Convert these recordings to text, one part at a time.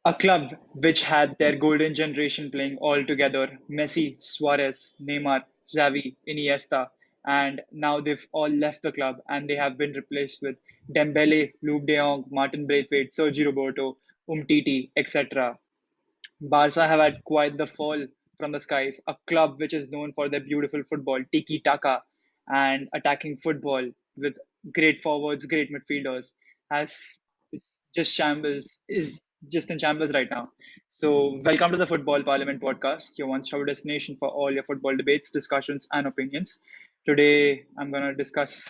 A club which had their golden generation playing all together: Messi, Suarez, Neymar, Xavi, Iniesta, and now they've all left the club and they have been replaced with Dembele, Luke De Jong, Martin Braithwaite, Sergio Roberto, Umtiti, etc. Barca have had quite the fall from the skies, a club which is known for their beautiful football, tiki taka, and attacking football with great forwards, great midfielders, has it's just shambles is just in shambles right now. So, welcome to the Football Parliament podcast, your one-stop destination for all your football debates, discussions, and opinions. Today, I'm going to discuss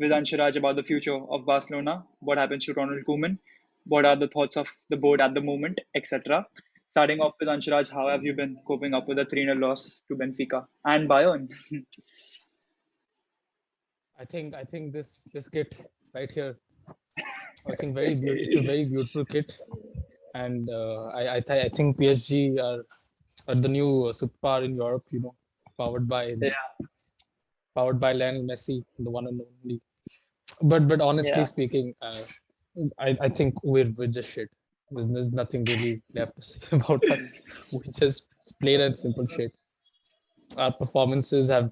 with Anshuraj about the future of Barcelona, what happens to Ronald Koeman, what are the thoughts of the board at the moment, etc. Starting off with Anshuraj, how have you been coping up with a 3-0 loss to Benfica and Bayern? I think this kit right here. I think very beautiful. It's a very beautiful kit, and I think PSG are the new superpower in Europe. Yeah, Powered by Lionel Messi, the one and only. But honestly yeah. speaking, I think we're just shit. There's nothing really left to say about us. We just plain and simple shit. Our performances have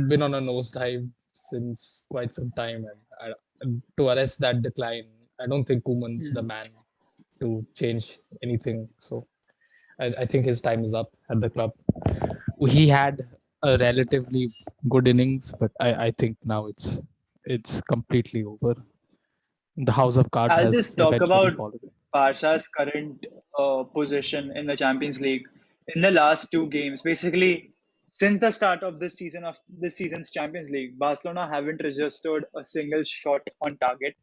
been on a nosedive since quite some time, and to arrest that decline, I don't think Koeman's the Hmm. man to change anything. So I think his time is up at the club. He had a relatively good innings, but I think now it's completely over. The house of cards I'll has just talk eventually about fallen. Barca's current position in the Champions League in the last two games. Basically, since the start of this season's Champions League, Barcelona haven't registered a single shot on target.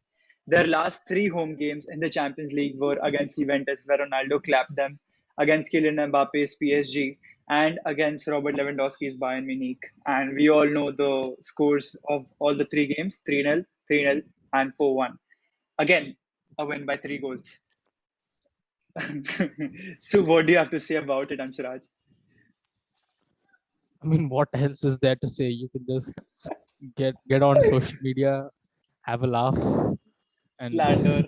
Their last three home games in the Champions League were against Juventus, where Ronaldo clapped them, against Kylian Mbappe's PSG, and against Robert Lewandowski's Bayern Munich. And we all know the scores of all the three games: 3-0, 3-0, and 4-1. Again, a win by three goals. So, what do you have to say about it, Anshuraj? I mean, what else is there to say? You can just get on social media, have a laugh, and Slander.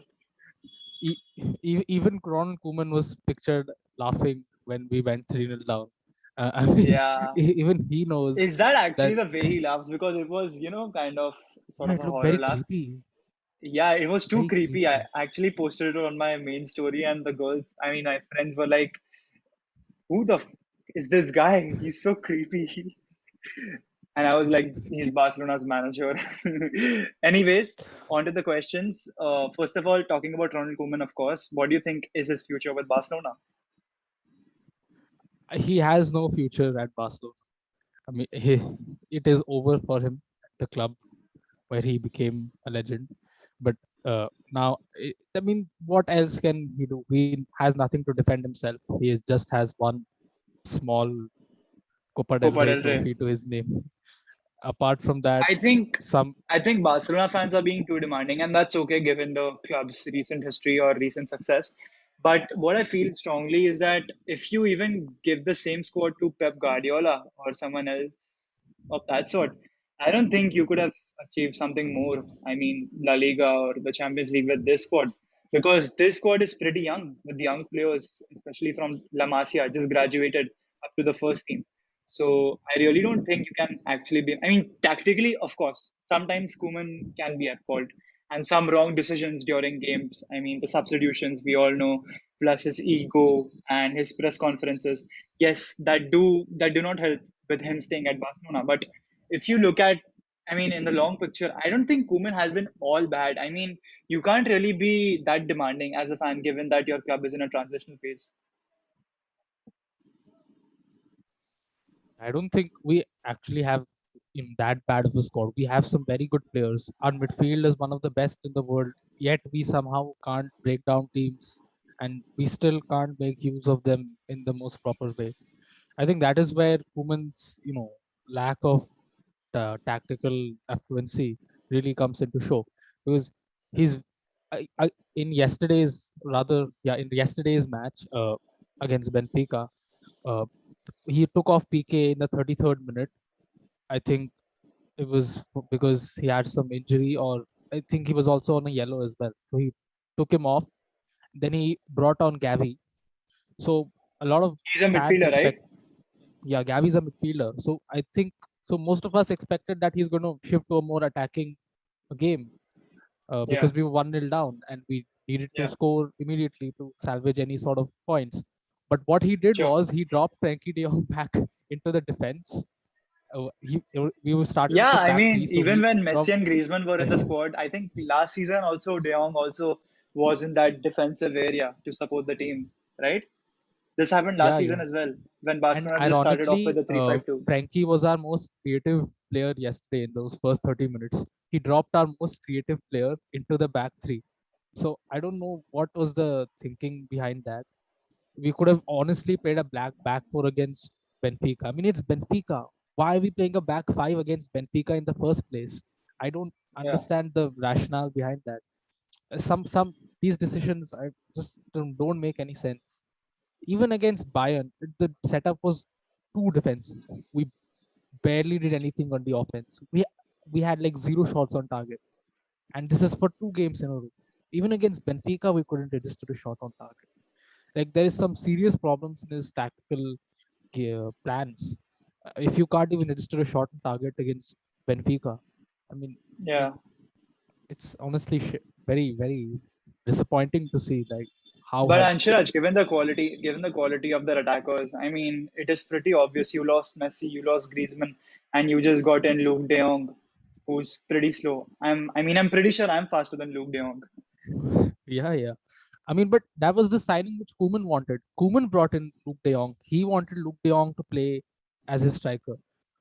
even Ron Koeman was pictured laughing when we went 3-0 down. I mean, Yeah. even he knows Is that actually that. the way he laughs? Because it was, kind of sort Yeah, of it a looked very horror laugh. creepy, Yeah, it was too very creepy. I creepy. actually posted it on my main story, and the girls, I mean, my friends were like, "Who the is this guy? He's so creepy." And I was like, he's Barcelona's manager. Anyways, on to the questions. First of all, talking about Ronald Koeman, of course, what do you think is his future with Barcelona? He has no future at Barcelona. I mean, it is over for him at the club where he became a legend. But now, I mean, what else can he do? He has nothing to defend himself. Just has one small Copa del Copa Rey del Rey. trophy to his name. Apart from that, I think some I think Barcelona fans are being too demanding, and that's okay given the club's recent history or recent success. But what I feel strongly is that if you even give the same squad to Pep Guardiola or someone else of that sort, I don't think you could have achieved something more. I mean, La Liga or the Champions League with this squad, because this squad is pretty young with young players, especially from La Masia, just graduated up to the first team. So I really don't think you can actually be. I mean, tactically, of course, sometimes Koeman can be at fault, and some wrong decisions during games. I mean, the substitutions we all know, plus his ego and his press conferences. Yes, that do not help with him staying at Barcelona. But if you look at, I mean, in the long picture, I don't think Koeman has been all bad. I mean, you can't really be that demanding as a fan, given that your club is in a transitional phase. I don't think we actually have in that bad of a squad. We have some very good players. Our midfield is one of the best in the world. Yet we somehow can't break down teams, and we still can't make use of them in the most proper way. I think that is where Koeman's lack of tactical affluency really comes into show, because he's in yesterday's match against Benfica. Uh, he took off PK in the 33rd minute. I think it was because he had some injury, or I think he was also on a yellow as well. So he took him off. Then he brought on Gavi. So a lot of He's a fans midfielder, right? expect, yeah, Gavi's a midfielder. So I think so. Most of us expected that he's going to shift to a more attacking game Yeah, because we were 1-0 down and we needed to yeah, score immediately to salvage any sort of points. But what he did sure. was he dropped Frankie De Jong back into the defense. We were started with Yeah, the I back mean, three, so even he when Messi dropped. and Griezmann were in the squad, I think last season also De Jong also was in that defensive area to support the team, right? This happened last Yeah, season yeah. as well when And Barcelona just started off with ironically, the 3-5-2. Frankie was our most creative player yesterday in those first 30 minutes. He dropped our most creative player into the back three. So I don't know what was the thinking behind that. We could have honestly played a black back four against Benfica. I mean, it's Benfica. Why are we playing a back five against Benfica in the first place? I don't Yeah, understand the rationale behind that. Some these decisions I just don't make any sense. Even against Bayern, the setup was too defensive. We barely did anything on the offense. We had like zero shots on target, and this is for two games in a row. Even against Benfica, we couldn't register a shot on target. Like there is some serious problems in his tactical plans. If you can't even register a shot on target against Benfica, I mean, like yeah. it's honestly very disappointing to see like how But have Anshiraj, given the quality of their attackers, I mean, it is pretty obvious you lost Messi, you lost Griezmann, and you just got in Luke De Jong, who's pretty slow. I'm pretty sure I'm faster than Luke De Jong. yeah. I mean, but that was the signing which Koeman wanted. Koeman brought in Luke De Jong. He wanted Luke De Jong to play as his striker.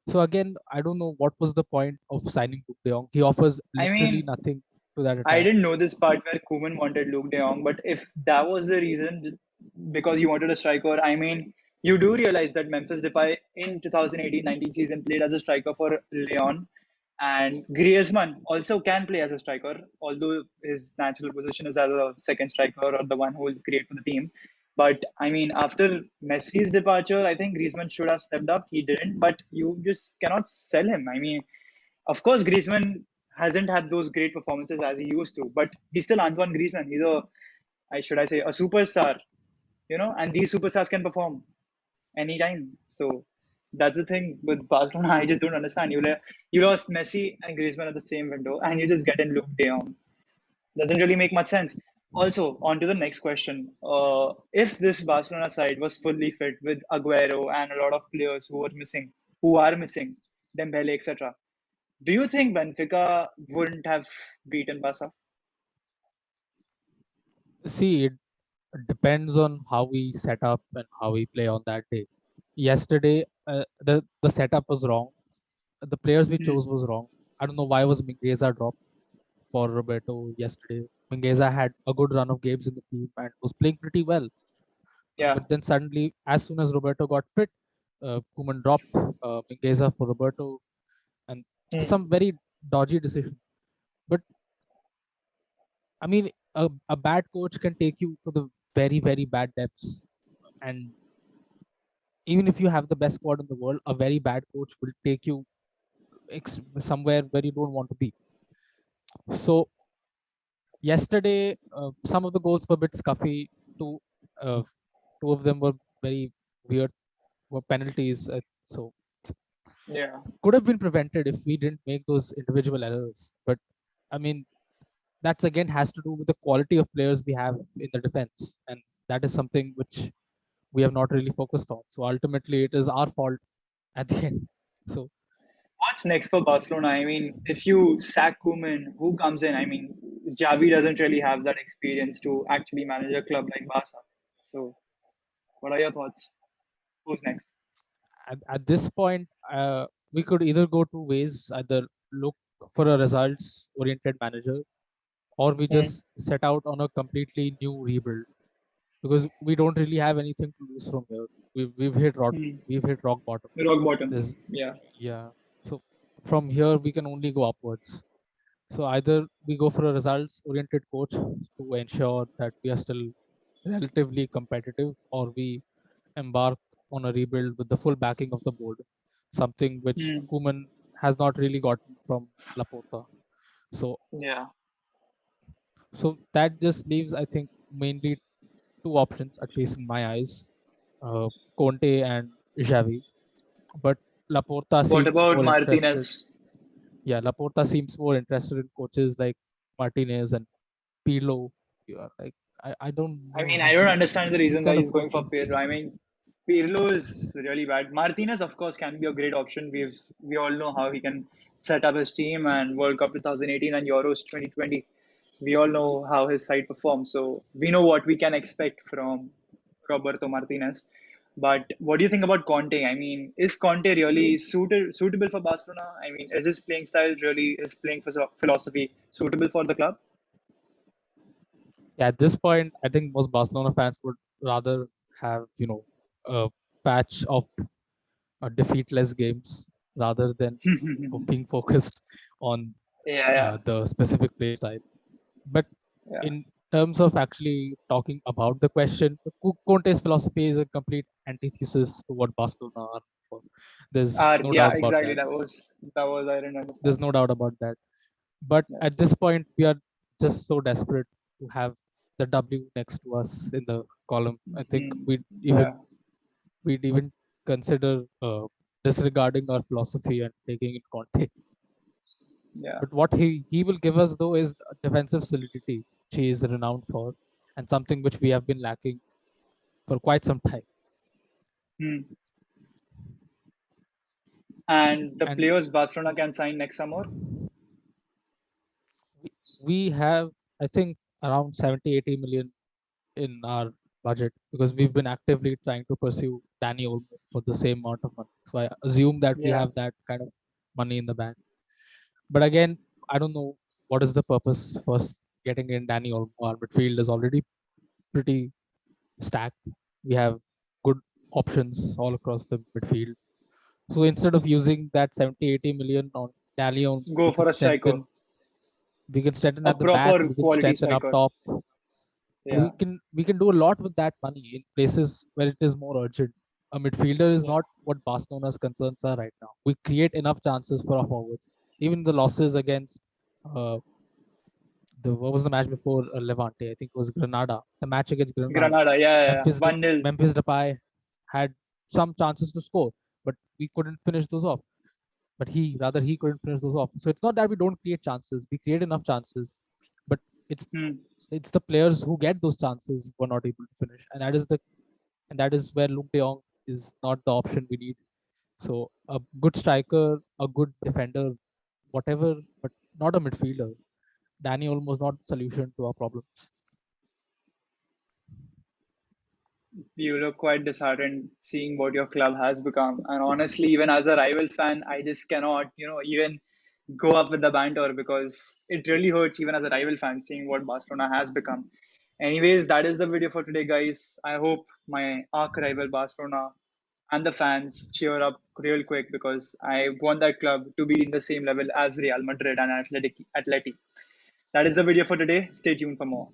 So again, I don't know what was the point of signing Luke De Jong. He offers I literally mean, nothing to that I attack. didn't know this part where Koeman wanted Luke De Jong, but if that was the reason, because you wanted a striker, I mean, you do realize that Memphis Depay in 2018-19 season played as a striker for Lyon, and Griezmann also can play as a striker, although his natural position is as a second striker or the one who will create for the team. But I mean, after Messi's departure, I think Griezmann should have stepped up. He didn't, but you just cannot sell him. I mean, of course, Griezmann hasn't had those great performances as he used to, but he's still Antoine Griezmann. He's I say, a superstar, and these superstars can perform anytime. So that's the thing with Barcelona. I just don't understand. You lost Messi and Griezmann at the same window, and you just get in Luke De Jong. Doesn't really make much sense. Also, on to the next question. If this Barcelona side was fully fit with Aguero and a lot of players who are missing, Dembele, etc., do you think Benfica wouldn't have beaten Barca? See, it depends on how we set up and how we play on that day. Yesterday, the setup was wrong. The players we Hmm. chose was wrong. I don't know why was Mingueza dropped for Roberto yesterday. Mingueza had a good run of games in the team and was playing pretty well. Yeah. But then suddenly, as soon as Roberto got fit, Koeman dropped Mingueza for Roberto, and Hmm. some very dodgy decisions. But I mean, a bad coach can take you to the very bad depths, and even if you have the best squad in the world, a very bad coach will take you somewhere where you don't want to be. So yesterday, some of the goals were a bit scuffy. Two, uh, two of them were very weird, were penalties. So Yeah. could have been prevented if we didn't make those individual errors. But I mean, that's again has to do with the quality of players we have in the defense, and that is something which we have not really focused on. So ultimately, it is our fault at the end. So What's next for Barcelona? I mean, if you sack Koeman, who comes in? I mean, Javi doesn't really have that experience to actually manage a club like Barca. So, what are your thoughts? Who's next? at this point, we could either go two ways: either look for a results-oriented manager, or we Hmm. just set out on a completely new rebuild because we don't really have anything to lose from here. Hmm. We've hit rock bottom. Rock bottom. There's Yeah. yeah. So from here we can only go upwards. So either we go for a results-oriented coach to ensure that we are still relatively competitive, or we embark on a rebuild with the full backing of the board, something which Hmm. Koeman has not really gotten from Laporta. So Yeah. so that just leaves, I think, mainly two options, at least in my eyes, uh, Conte and Xavi. But Laporta What seems about more interested. Martinez? Yeah, Laporta seems more interested in coaches like Martinez and Pirlo. Yeah, like I don't I know mean, I don't understand the these reason why kind of he's going for coaches. Pirlo. I mean, Pirlo is really bad. Martinez, of course, can be a great option. We all know how he can set up his team and World Cup 2018 and Euros 2020. We all know how his side performs, so we know what we can expect from Roberto Martinez. But what do you think about Conte? I mean, is Conte really suitable for Barcelona? I mean, is his playing style really his playing philosophy suitable for the club? Yeah, at this point, I think most Barcelona fans would rather have a patch of defeatless games rather than being focused on Yeah, yeah, the specific play style. But yeah. in terms of actually talking about the question, Conte's philosophy is a complete antithesis to what Barcelona are for. There's no Yeah, doubt about exactly. that. That was I didn't There's understand. no doubt about that. But Yeah. at this point, we are just so desperate to have the W next to us in the column. I think Yeah, we'd even consider disregarding our philosophy and taking in Conte. yeah. But what he will give us though is defensive solidity, which he is renowned for, and something which we have been lacking for quite some time. Hmm. And the And players Barcelona can sign next summer. we, we have, I think, around 70, 80 million in our budget because we've been actively trying to pursue Danny Olmo for the same amount of money. So I assume that we Yeah. have that kind of money in the bank. But again, I don't know what is the purpose for getting in Danny Olmo. Our midfield is already pretty stacked. We have good options all across the midfield. So instead of using that 70, 80 million on Danny Olmo, Go for a striker, we can strengthen a at the back, proper we can quality strengthen up striker. top. Yeah. We can do a lot with that money in places where it is more urgent. A midfielder is Yeah. not what Barcelona's concerns are right now. We create enough chances for our forwards. Even the losses against uh, the what was the match before Levante? I think it was Granada. The match against Granada, Granada. Yeah, yeah, yeah. 1-0. Memphis Depay had some chances to score, but we couldn't finish those off. But he couldn't finish those off. So it's not that we don't create chances. We create enough chances, but it's Hmm. it's the players who get those chances who are not able to finish, and that is where Luke De Jong is not the option we need. So a good striker, a good defender, whatever, but not a midfielder. Danny Olmo is not the solution to our problems. You look quite disheartened seeing what your club has become. And honestly, even as a rival fan, I just cannot, even go up with the banter because it really hurts even as a rival fan seeing what Barcelona has become. Anyways, that is the video for today, guys. I hope my arch rival Barcelona and the fans cheer up real quick because I want that club to be in the same level as Real Madrid and Atleti. That is the video for today. Stay tuned for more.